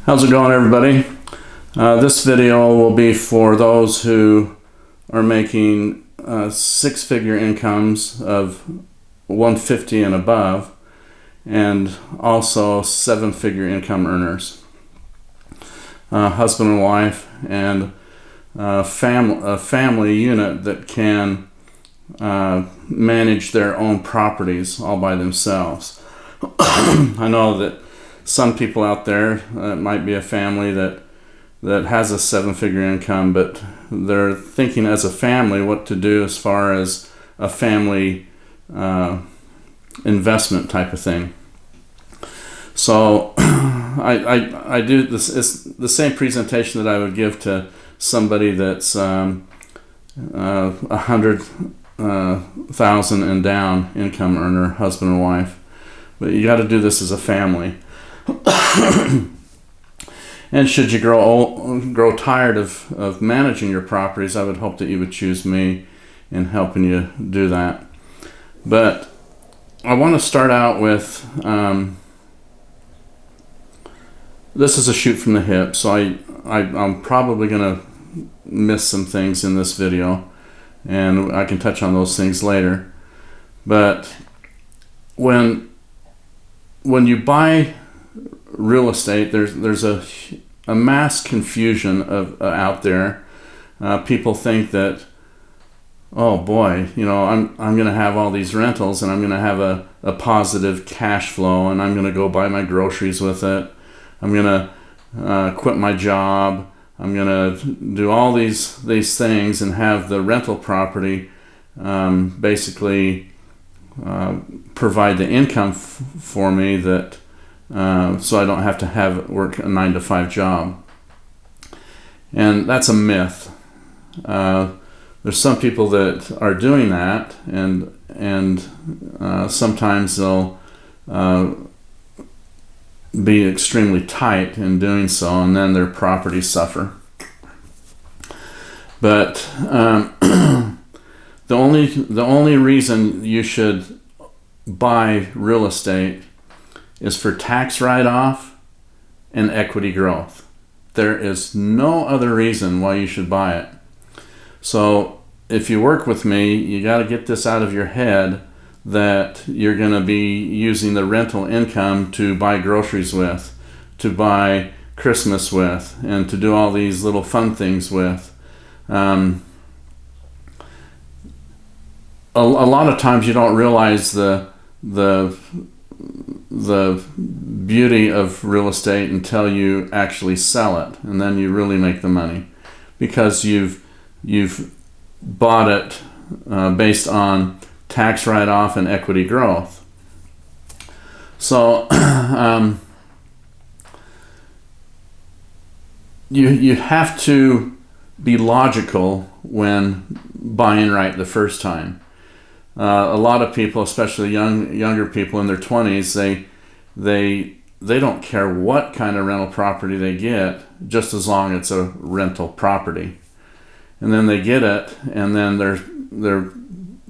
How's it going, everybody? This video will be for those who are making six-figure incomes of 150 and above, and also seven-figure income earners, husband and wife, and a family unit that can manage their own properties all by themselves. I know that some people out there, it might be a family that has a seven-figure income, but they're thinking as a family what to do as far as a family investment type of thing. So I do this. It's the same presentation that I would give to somebody that's 100,000 and down income earner, husband and wife. But you got to do this as a family. And should you grow tired of managing your properties, I would hope that you would choose me in helping you do that. But I want to start out with this is a shoot from the hip, so I'm probably going to miss some things in this video, and I can touch on those things later. But when you buy real estate, there's a mass confusion out there. People think that, oh boy, I'm going to have all these rentals and I'm going to have a positive cash flow, and I'm going to go buy my groceries with it. I'm going to quit my job. I'm going to do all these things and have the rental property basically provide the income for me that so I don't have to work a 9-to-5 job. And that's a myth. There's some people that are doing that, and sometimes they'll be extremely tight in doing so, and then their properties suffer. But the only reason you should buy real estate is for tax write-off and equity growth. There is no other reason why you should buy it. So if you work with me, you got to get this out of your head that you're going to be using the rental income to buy groceries with, to buy Christmas with, and to do all these little fun things with. A lot of times you don't realize the beauty of real estate until you actually sell it, and then you really make the money, because you've bought it based on tax write-off and equity growth. So you have to be logical when buying right the first time. A lot of people, especially younger people in their 20s, they don't care what kind of rental property they get, just as long as it's a rental property. And then they get it, and then they're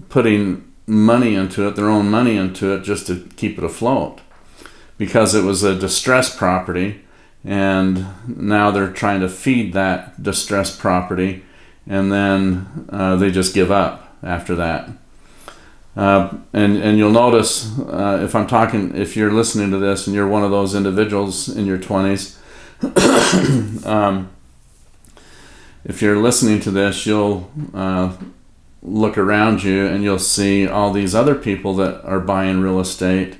putting money into it, their own money into it, just to keep it afloat, because it was a distressed property, and now they're trying to feed that distressed property, and then they just give up after that. And you'll notice if you're listening to this and you're one of those individuals in your 20s, if you're listening to this, you'll look around you and you'll see all these other people that are buying real estate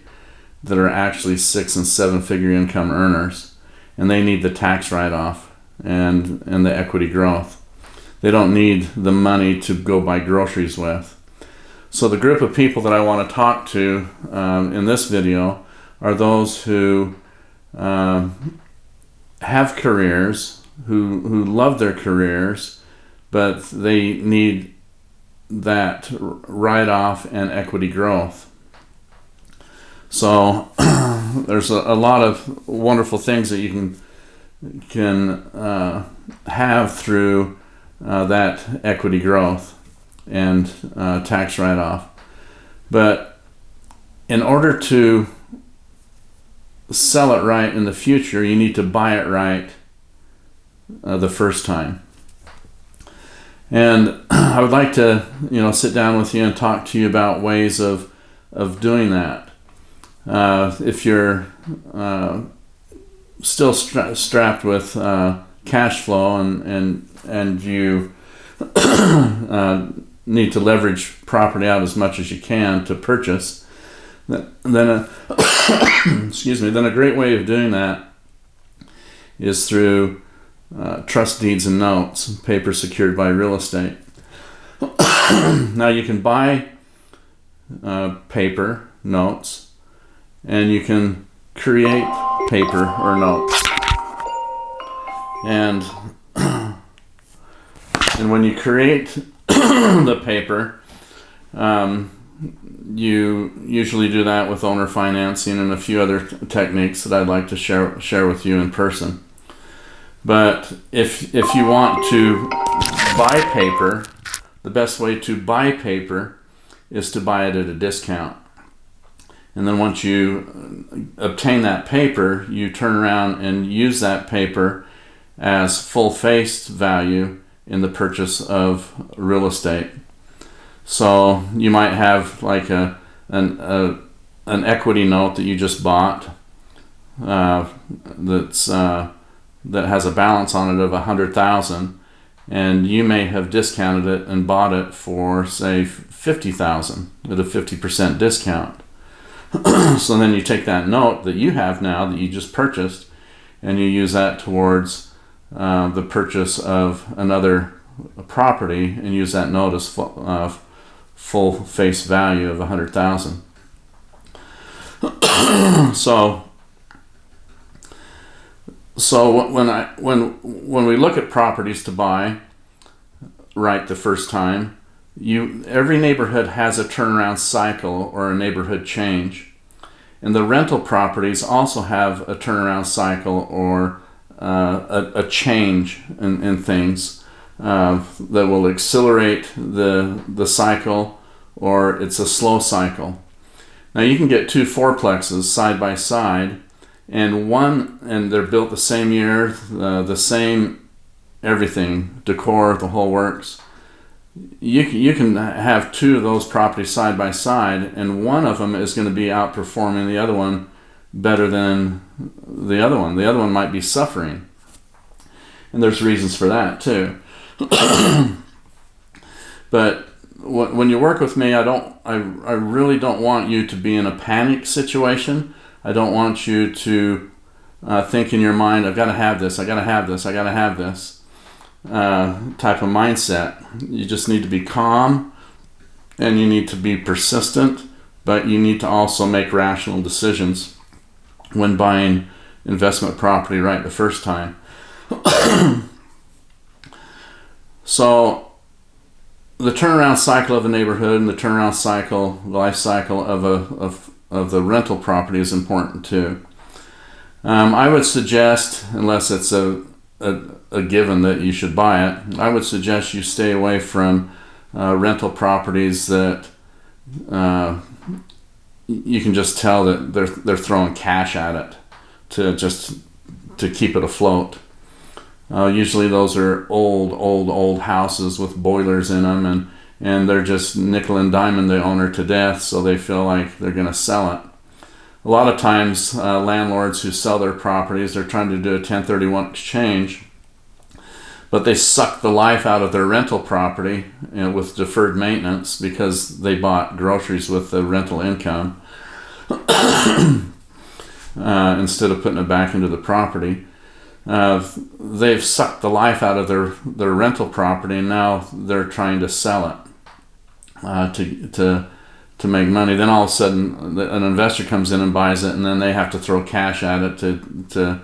that are actually 6- and 7-figure income earners, and they need the tax write-off and the equity growth. They don't need the money to go buy groceries with. So the group of people that I want to talk to in this video are those who have careers, who love their careers, but they need that write-off and equity growth. So there's a lot of wonderful things that you can have through that equity growth and tax write-off. But in order to sell it right in the future, you need to buy it right the first time. And I would like to, sit down with you and talk to you about ways of doing that. If you're still strapped with cash flow and you need to leverage property out as much as you can to purchase, then a great way of doing that is through trust deeds and notes, paper secured by real estate. Now you can buy paper notes, and you can create paper or notes. And when you create the paper, you usually do that with owner financing and a few other techniques that I'd like to share with you in person. But if you want to buy paper, the best way to buy paper is to buy it at a discount. And then once you obtain that paper, you turn around and use that paper as full face value in the purchase of real estate. So you might have like an equity note that you just bought that has a balance on it of $100,000, and you may have discounted it and bought it for, say, $50,000 at a 50% discount. So then you take that note that you have now that you just purchased, and you use that towards the purchase of another property, and use that note as full face value of $100,000. So when we look at properties to buy right the first time, every neighborhood has a turnaround cycle or a neighborhood change, and the rental properties also have a turnaround cycle or a change in things that will accelerate the cycle, or it's a slow cycle. Now you can get two fourplexes side by side, and they're built the same year, the same everything, decor, the whole works. You can have two of those properties side by side, and one of them is going to be outperforming the other one better than the other one. The other one might be suffering, and there's reasons for that too. But when you work with me, I really don't want you to be in a panic situation. I don't want you to think in your mind, I've got to have this, I got to have this, I got to have this type of mindset. You just need to be calm, and you need to be persistent, but you need to also make rational decisions when buying investment property right the first time. So the turnaround cycle of a neighborhood and the turnaround cycle, life cycle of the rental property is important too. I would suggest, unless it's a given that you should buy it, I would suggest you stay away from rental properties that you can just tell that they're throwing cash at it to keep it afloat. Usually those are old houses with boilers in them, and they're just nickel and diming the owner to death, so they feel like they're going to sell it. A lot of times landlords who sell their properties, they're trying to do a 1031 exchange, but they suck the life out of their rental property with deferred maintenance because they bought groceries with the rental income instead of putting it back into the property. They've sucked the life out of their rental property, and now they're trying to sell it to make money. Then all of a sudden an investor comes in and buys it, and then they have to throw cash at it to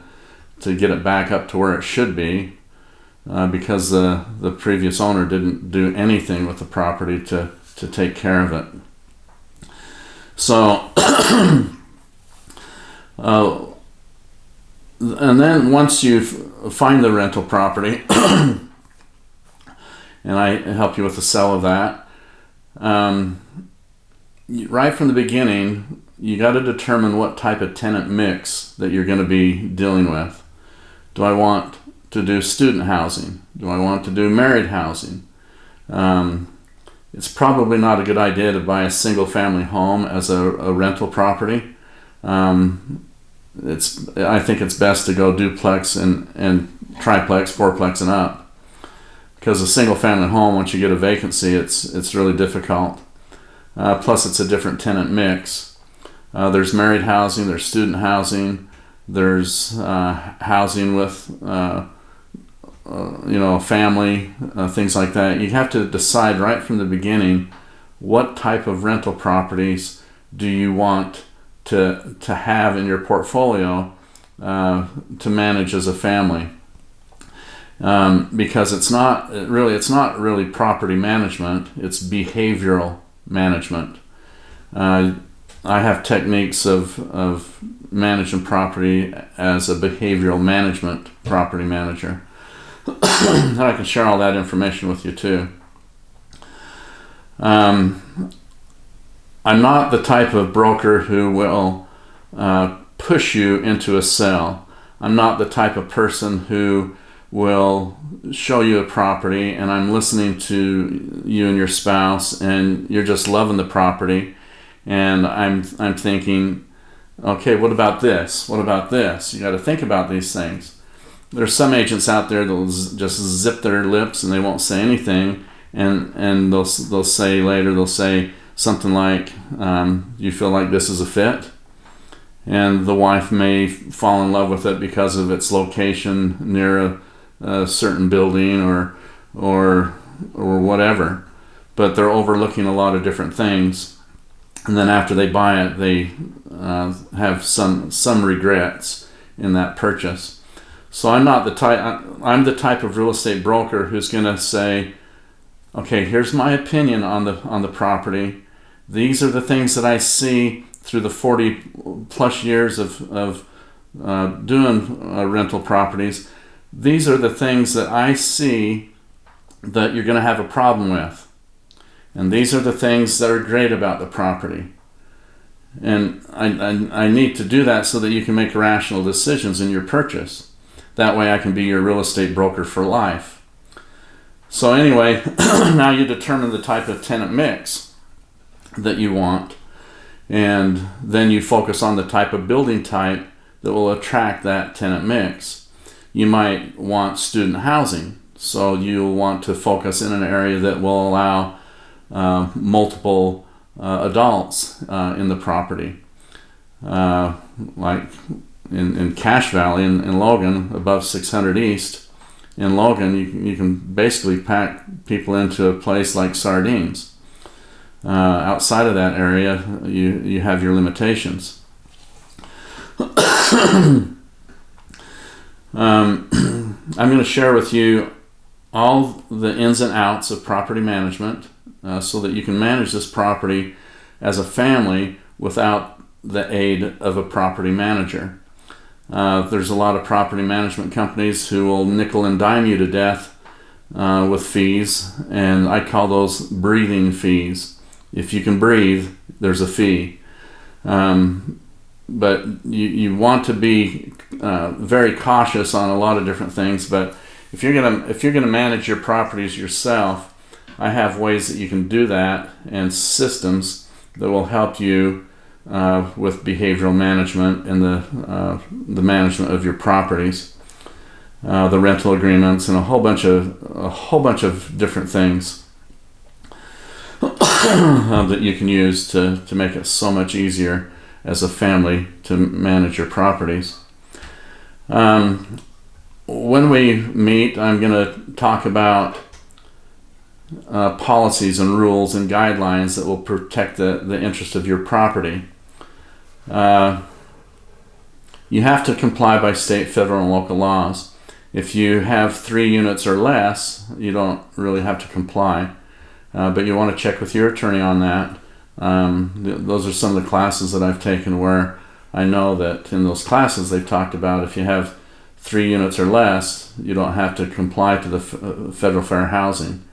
get it back up to where it should be, because the previous owner didn't do anything with the property to take care of it. So and then once you find the rental property, and I help you with the sale of that, right from the beginning, you got to determine what type of tenant mix that you're going to be dealing with. Do I want to do student housing? Do I want to do married housing? It's probably not a good idea to buy a single family home as a rental property. I think it's best to go duplex and triplex, fourplex and up, because a single family home, once you get a vacancy, it's really difficult. Plus it's a different tenant mix. There's married housing, there's student housing, there's housing with family, things like that. You have to decide right from the beginning what type of rental properties do you want to have in your portfolio to manage as a family, because it's not really property management, it's behavioral management. I have techniques of managing property as a behavioral management property manager. I can share all that information with you too. I'm not the type of broker who will push you into a sale. I'm not the type of person who will show you a property and I'm listening to you and your spouse and you're just loving the property, and I'm thinking, okay, what about this? What about this? You got to think about these things. There's some agents out there that will just zip their lips and they won't say anything, and they'll say something like, you feel like this is a fit? And the wife may fall in love with it because of its location near a certain building or whatever, but they're overlooking a lot of different things, and then after they buy it, they have some regrets in that purchase. So I'm the type of real estate broker who's going to say, okay, here's my opinion on the property. These are the things that I see through the 40 plus years of doing rental properties. These are the things that I see that you're going to have a problem with. And these are the things that are great about the property. And I need to do that so that you can make rational decisions in your purchase. That way I can be your real estate broker for life. So anyway, now you determine the type of tenant mix that you want, and then you focus on the type of building type that will attract that tenant mix. You might want student housing, so you'll want to focus in an area that will allow multiple adults in the property. Like in Cache Valley in Logan, above 600 East, in Logan, you can basically pack people into a place like sardines. Outside of that area, you have your limitations. I'm going to share with you all the ins and outs of property management so that you can manage this property as a family without the aid of a property manager. There's a lot of property management companies who will nickel and dime you to death with fees, and I call those breathing fees. If you can breathe, there's a fee. But you want to be very cautious on a lot of different things. But if you're gonna manage your properties yourself, I have ways that you can do that, and systems that will help you with behavioral management and the management of your properties, the rental agreements, and a whole bunch of different things that you can use to make it so much easier as a family to manage your properties. When we meet, I'm going to talk about policies and rules and guidelines that will protect the interest of your property. You have to comply by state, federal, and local laws. If you have 3 units or less, you don't really have to comply, but you want to check with your attorney on that. Those are some of the classes that I've taken where I know that in those classes they've talked about if you have 3 units or less, you don't have to comply to the federal fair housing.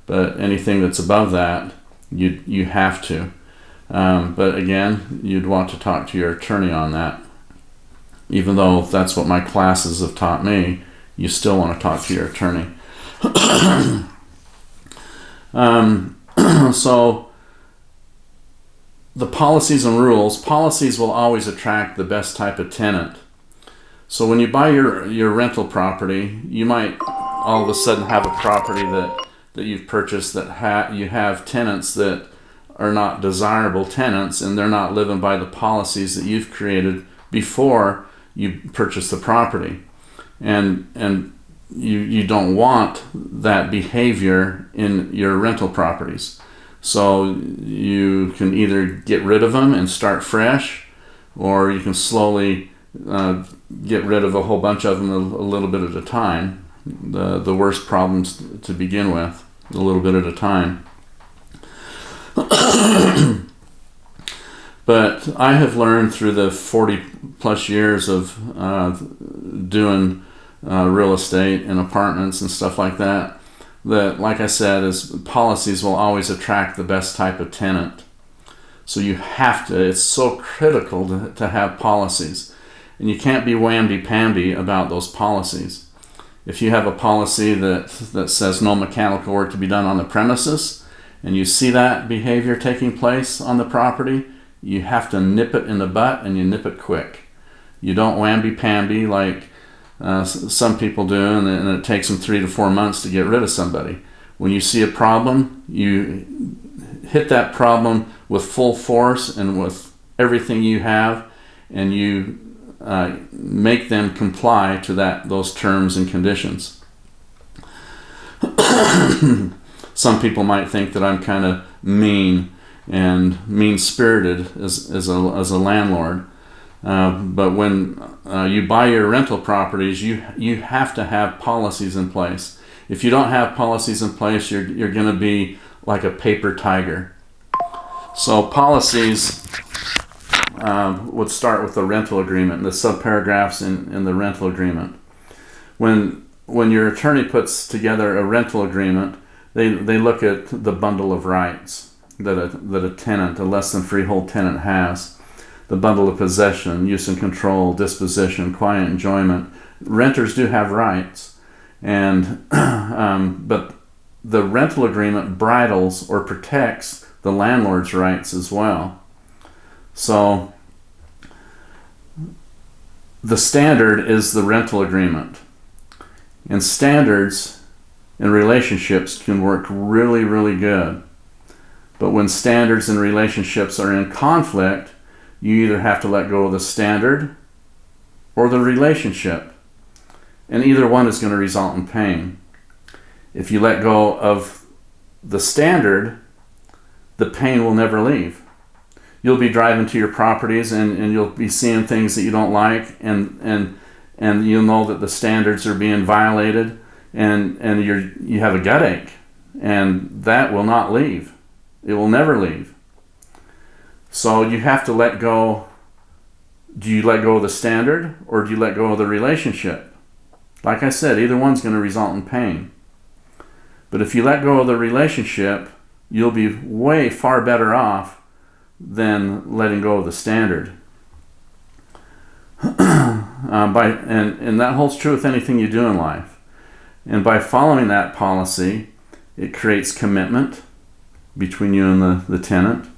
But anything that's above that, you have to. But again, you'd want to talk to your attorney on that. Even though that's what my classes have taught me, you still want to talk to your attorney. So the policies and rules, policies will always attract the best type of tenant. So when you buy your rental property, you might all of a sudden have a property that you've purchased that you have tenants that are not desirable tenants, and they're not living by the policies that you've created before you purchase the property. And you don't want that behavior in your rental properties. So you can either get rid of them and start fresh, or you can slowly get rid of a whole bunch of them a little bit at a time. The worst problems to begin with, a little bit at a time. But I have learned through the 40 plus years of doing real estate and apartments and stuff like that, like I said, is policies will always attract the best type of tenant. So you have to, it's so critical to have policies. And you can't be whamby-pamby about those policies. If you have a policy that says no mechanical work to be done on the premises, and you see that behavior taking place on the property, you have to nip it in the butt, and you nip it quick. You don't whamby-pamby like some people do, and it takes them 3 to 4 months to get rid of somebody. When you see a problem, you hit that problem with full force and with everything you have, and you make them comply to those terms and conditions. Some people might think that I'm kind of mean and mean-spirited as a landlord. But when you buy your rental properties, you have to have policies in place. If you don't have policies in place, you're going to be like a paper tiger. So policies would start with the rental agreement, the subparagraphs in the rental agreement. When your attorney puts together a rental agreement, they look at the bundle of rights that a tenant, a less than freehold tenant, has. The bundle of possession, use and control, disposition, quiet enjoyment. Renters do have rights, and but the rental agreement bridles or protects the landlord's rights as well. So the standard is the rental agreement. And standards in relationships can work really, really good. But when standards and relationships are in conflict, you either have to let go of the standard or the relationship. And either one is going to result in pain. If you let go of the standard, the pain will never leave. You'll be driving to your properties and you'll be seeing things that you don't like, and you'll know that the standards are being violated, and you have a gut ache, and that will not leave. It will never leave. So you have to let go. Do you let go of the standard, or do you let go of the relationship? Like I said, either one's going to result in pain. But if you let go of the relationship, you'll be way far better off than letting go of the standard. And that holds true with anything you do in life. And by following that policy, it creates commitment between you and the tenant.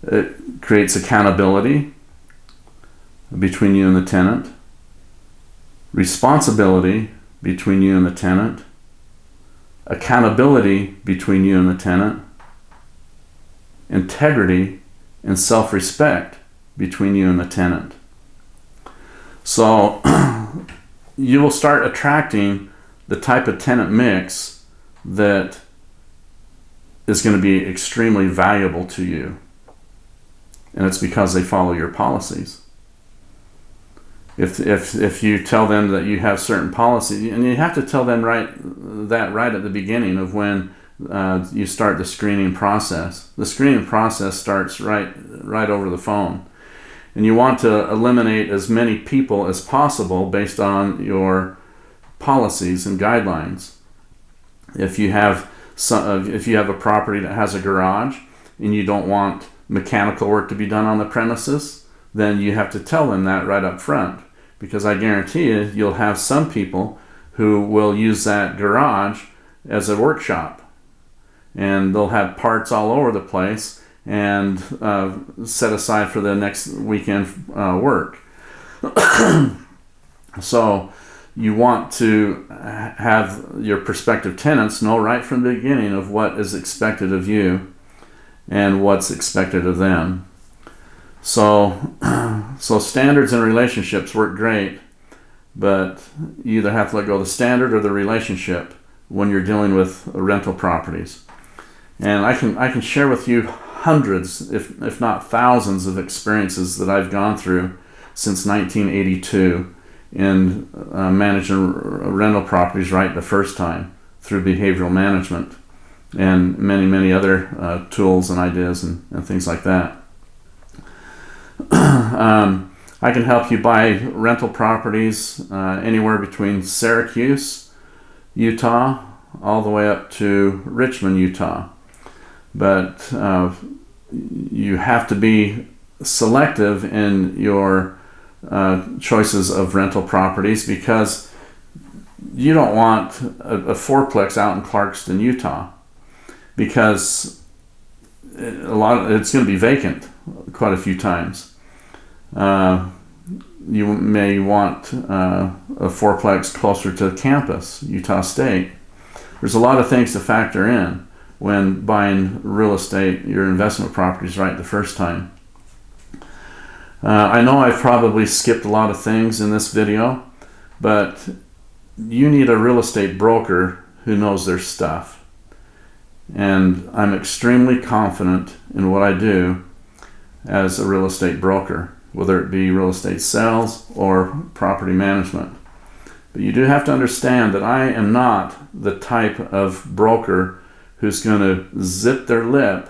It creates accountability between you and the tenant, responsibility between you and the tenant, accountability between you and the tenant, integrity and self-respect between you and the tenant. So you will start attracting the type of tenant mix that is going to be extremely valuable to you. And it's because they follow your policies. If you tell them that you have certain policies, and you have to tell them right at the beginning of when you start the screening process. The screening process starts right over the phone. And you want to eliminate as many people as possible based on your policies and guidelines. If you have a property that has a garage and you don't want mechanical work to be done on the premises, then you have to tell them that right up front, because I guarantee you, you'll have some people who will use that garage as a workshop, and they'll have parts all over the place and set aside for the next weekend work. So you want to have your prospective tenants know right from the beginning of what is expected of you and what's expected of them. So standards and relationships work great, but you either have to let go of the standard or the relationship when you're dealing with rental properties. And I can share with you hundreds, if not thousands, of experiences that I've gone through since 1982 in managing rental properties right the first time through behavioral management and many other tools and ideas and things like that. I can help you buy rental properties anywhere between Syracuse, Utah, all the way up to Richmond, Utah. But you have to be selective in your choices of rental properties, because you don't want a fourplex out in Clarkston, Utah, because it's going to be vacant quite a few times. You may want a fourplex closer to campus, Utah State. There's a lot of things to factor in when buying real estate, your investment properties right the first time. I know I've probably skipped a lot of things in this video, but you need a real estate broker who knows their stuff. And I'm extremely confident in what I do as a real estate broker, whether it be real estate sales or property management. But you do have to understand that I am not the type of broker who's going to zip their lip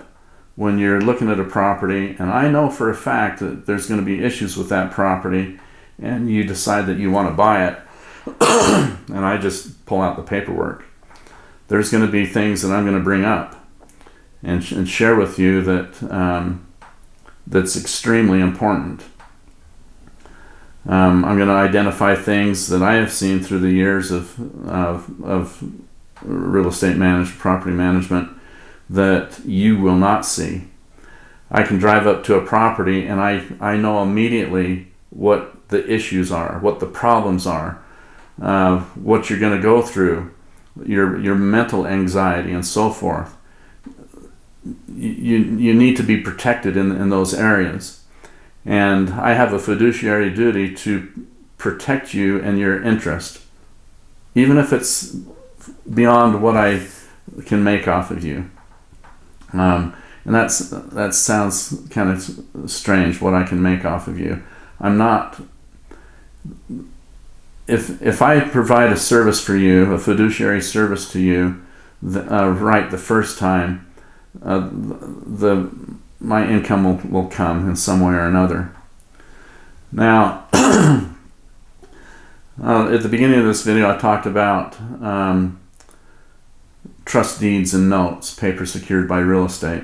when you're looking at a property and I know for a fact that there's going to be issues with that property and you decide that you want to buy it and I just pull out the paperwork. There's going to be things that I'm going to bring up and share with you that that's extremely important. I'm going to identify things that I have seen through the years of real estate management, property management, that you will not see. I can drive up to a property and I know immediately what the issues are, what the problems are, what you're going to go through, your mental anxiety and so forth. You need to be protected in those areas. And I have a fiduciary duty to protect you and your interest, even if it's beyond what I can make off of you. And that sounds kind of strange, what I can make off of you. I'm not. If I provide a service for you, a fiduciary service to you, right the first time, my income will come in some way or another. Now, at the beginning of this video, I talked about trust deeds and notes, paper secured by real estate.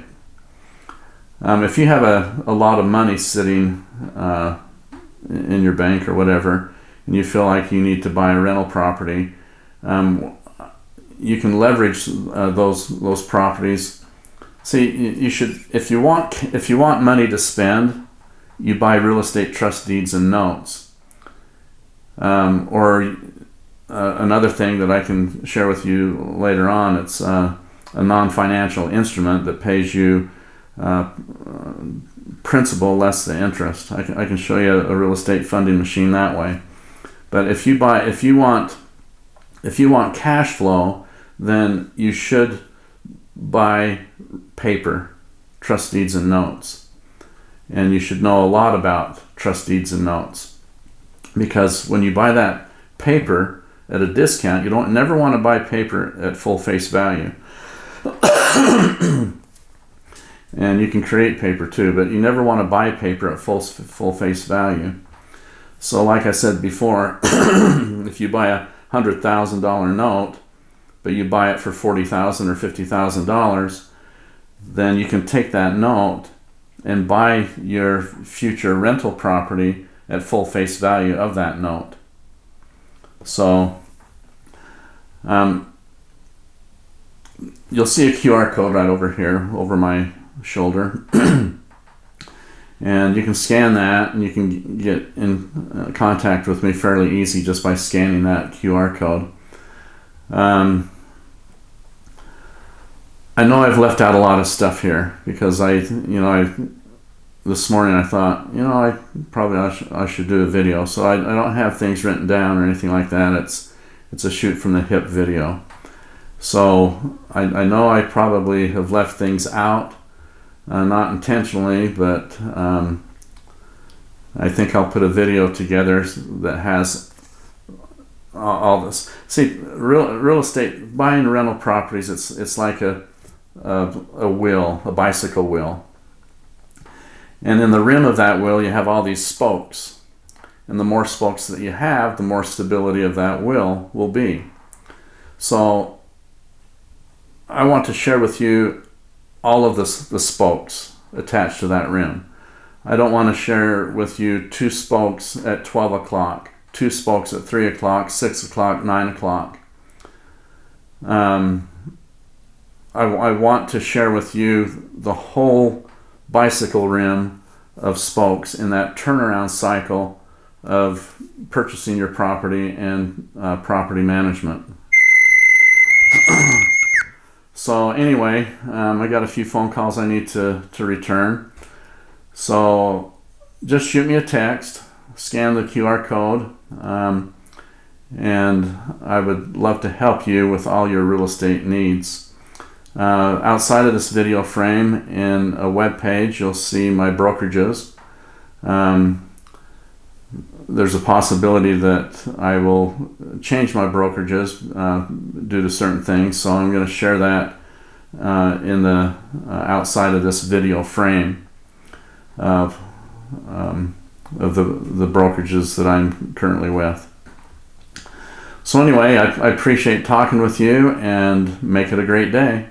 If you have a lot of money sitting in your bank or whatever, and you feel like you need to buy a rental property, you can leverage those properties. See, you should, if you want money to spend, you buy real estate trust deeds and notes. Or another thing that I can share with you later on, it's a non-financial instrument that pays you principal less the interest. I can show you a real estate funding machine that way. But if you want cash flow, then you should buy paper, trust deeds and notes. And you should know a lot about trust deeds and notes, because when you buy that paper at a discount, you don't never want to buy paper at full face value. And you can create paper too, but you never want to buy paper at full face value. So like I said before, if you buy a $100,000 note, but you buy it for $40,000 or $50,000, then you can take that note and buy your future rental property at full face value of that note. So you'll see a QR code right over here over my shoulder. And you can scan that, and you can get in contact with me fairly easy just by scanning that QR code. I know I've left out a lot of stuff here because this morning I thought, I should do a video. So I don't have things written down or anything like that. It's a shoot from the hip video. So I know I probably have left things out. Not intentionally, but I think I'll put a video together that has all this. See, real estate, buying rental properties, it's like a wheel, a bicycle wheel. And in the rim of that wheel, you have all these spokes. And the more spokes that you have, the more stability of that wheel will be. So I want to share with you all of the spokes attached to that rim. I don't want to share with you 2 spokes at 12 o'clock, 2 spokes at 3 o'clock, 6 o'clock, 9 o'clock. I want to share with you the whole bicycle rim of spokes in that turnaround cycle of purchasing your property and property management. So anyway, I got a few phone calls I need to return. So just shoot me a text, scan the QR code, and I would love to help you with all your real estate needs. Outside of this video frame, in a web page, you'll see my brokerages. There's a possibility that I will change my brokerages due to certain things, so I'm going to share that in the outside of this video frame of the brokerages that I'm currently with. So anyway, I appreciate talking with you, and make it a great day.